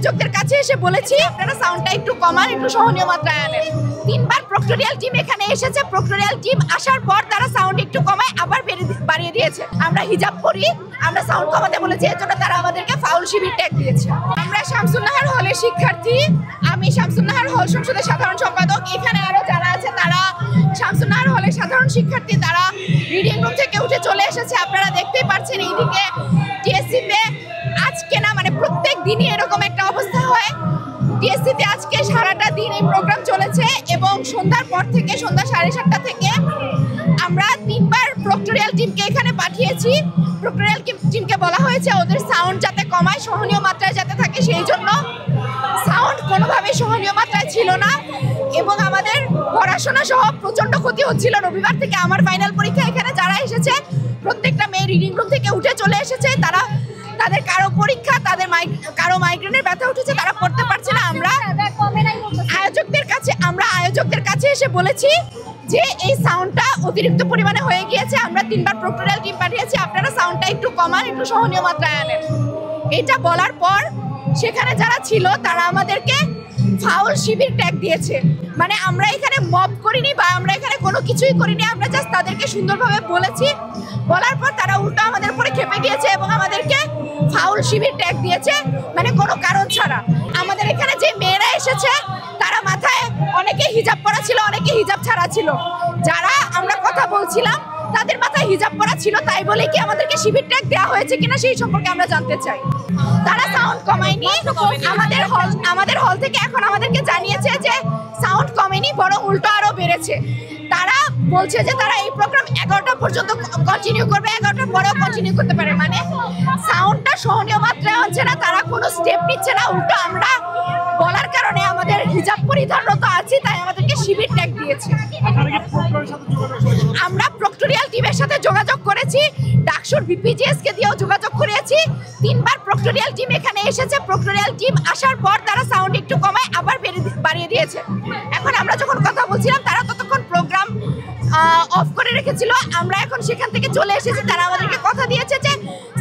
আয়োজকদের কাছে এসে বলেছি আপনারা সাউন্ডটা একটু কমান, একটু সহনীয় মাত্রায় আনেন। 3 বার প্রক্টোরিয়াল টিম এখানে এসেছে, প্রক্টোরিয়াল টিম আসার পর তারা সাউন্ড একটু কমায় আবার বাড়িয়ে দিয়েছে। আমরা হিজাব পরি, আমরা সাউন্ড কমাতে বলেছি, এর জন্য তারা আমাদেরকে ফাউল শিবির ট্যাগ দিয়েছে। আমরা শামসুন্নাহার হলের শিক্ষার্থী, আমি শামসুন্নাহার হল সংসদের সাধারণ সম্পাদক। এখানে আরো যারা আছে তারা শামসুন্নাহার হলের সাধারণ শিক্ষার্থী, তারা রিডিং রুম থেকে উঠে চলে এসেছে। আপনারা দেখতেই পাচ্ছেন এইদিকে টিএসসিতে আজকে না মানে প্রত্যেক দিনই এরকম একটা অবস্থা হয়। টিএসসিতে আজকে সারাটা দিন এই প্রোগ্রাম চলেছে এবং সন্ধ্যার পর থেকে সন্ধ্যা 7:30 থেকে আমরা 3 বার প্রক্টোরিয়াল টিমকে এখানে পাঠিয়েছি। প্রক্টোরিয়াল টিমকে বলা হয়েছে ওদের সাউন্ড যাতে কমায়, সহনীয় মাত্রায় যাতে থাকে, সেই জন্য সাউন্ড কোনোভাবেই সহনীয় মাত্রায় ছিল না এবং আমাদের পড়াশোনা সহ প্রচণ্ড ক্ষতি হচ্ছিল। রবিবার থেকে আমার ফাইনাল পরীক্ষা, এখানে যারা এসেছে প্রত্যেকটা মেয়ে রিডিং রুম থেকে উঠে চলে এসেছে। তাদের কারো পরীক্ষা, কারো মাইগ্রেনের ব্যথা উঠেছে, তারা পড়তে পারছে না। আমরা আয়োজকদের কাছে এসে বলেছি যে এই সাউন্ডটা অতিরিক্ত পরিমাণে হয়ে গিয়েছে, আমরা 3 বার প্রক্টোরিয়াল টিম পাঠিয়েছি, আপনারা সাউন্ডটা একটু কমান, একটু সহনীয় মাত্রায় আনেন। এটা বলার পর সেখানে যারা ছিল তারা আমাদেরকে ফাউল শিবির ট্যাগ দিয়েছে। মানে আমরা এখানে মব করিনি বা আমরা এখানে কোনো কিছুই করিনি, আমরা জাস্ট তাদেরকে সুন্দরভাবে বলেছি। বলার পর তারা উল্টো আমাদের উপরে খেপে গিয়েছে এবং আমাদেরকে ফাউল শিবির ট্যাগ দিয়েছে, মানে কোনো কারণ ছাড়া। আমাদের এখানে যে মেয়েরা এসেছে তারা মাথায় অনেকে হিজাব পরা ছিল, অনেকে হিজাব ছাড়া ছিল। যারা আমরা কথা বলছিলাম তাদের মাথায় হিজাব পরা ছিল, তাই বলে কি আমাদেরকে শিবির ট্যাগ দেওয়া হয়েছে কিনা সেই সম্পর্কে আমরা জানতে চাই। তারা সাউন্ড কমায়নি, আমাদের হল থেকে এখন আমাদেরকে জানিয়েছে যে সাউন্ড কমেনি, বরং উল্টো আরো বেড়েছে। তারা বলছে যে তারা এই প্রোগ্রাম 11টা পর্যন্ত কন্টিনিউ করবে, 11টার পরেও কন্টিনিউ করতে পারে। মানে সাউন্ডটা সহনীয় মাত্রায় হচ্ছে না, তারা কোনো স্টেপ নিচ্ছে না। উল্টো আমরা বলার কারণে আমাদের হিজাব পরিধানরত আছি, তাই আমাদেরকে শিবির ট্যাগ দিয়েছে। আমরা প্রক্টোরিয়াল টিমের সাথে যোগাযোগ করেছি, ডাকসুর বিপিজিএস কে দিয়েও যোগাযোগ করেছি। 3 বার প্রক্টোরিয়াল টিম এখানে এসেছে, প্রক্টোরিয়াল টিম আসার পর তারা সাউন্ড একটু কমায় আবার বাড়িয়ে দিয়েছে। এখন আমরা যখন কথা বলছিলাম তারা ততক্ষণ প্রোগ্রাম অফ করে রেখেছিল। আমরা এখন সেখান থেকে চলে এসেছি, তারা আমাদেরকে কথা দিয়েছে যে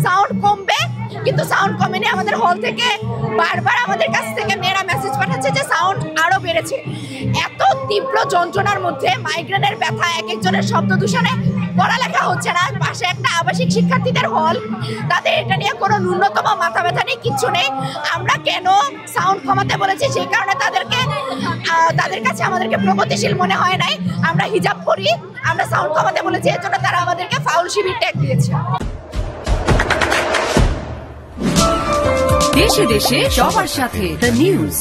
সাউন্ড কমবে, কিন্তু সাউন্ড কমেনি। আমাদের হল থেকে বারবার আমাদের কাছ থেকে মেয়েরা মেসেজ পাঠাচ্ছে যে সাউন্ড আরো বেড়েছে। এত তীব্র যন্ত্রণার মধ্যে মাইগ্রেনের ব্যথা, এক একজনের শব্দ দূষণে পড়ালেখা হচ্ছে না। পাশে একটা আবাসিক শিক্ষার্থীদের হল, তাদের এটা নিয়ে কোনো ন্যূনতম মাথা ব্যথা নেই, কিচ্ছু নেই। আমরা কেন সাউন্ড কমাতে বলেছি সেই কারণে তাদের কাছে আমাদেরকে প্রগতিশীল মনে হয় নাই। আমরা হিজাব পরি, আমরা সাউন্ড কমাতে বলেছি, এর জন্য তারা আমাদেরকে ফাউল শিবির ট্যাগ দিয়েছে। দেশে দেশে সবার সাথে দ্য নিউজ।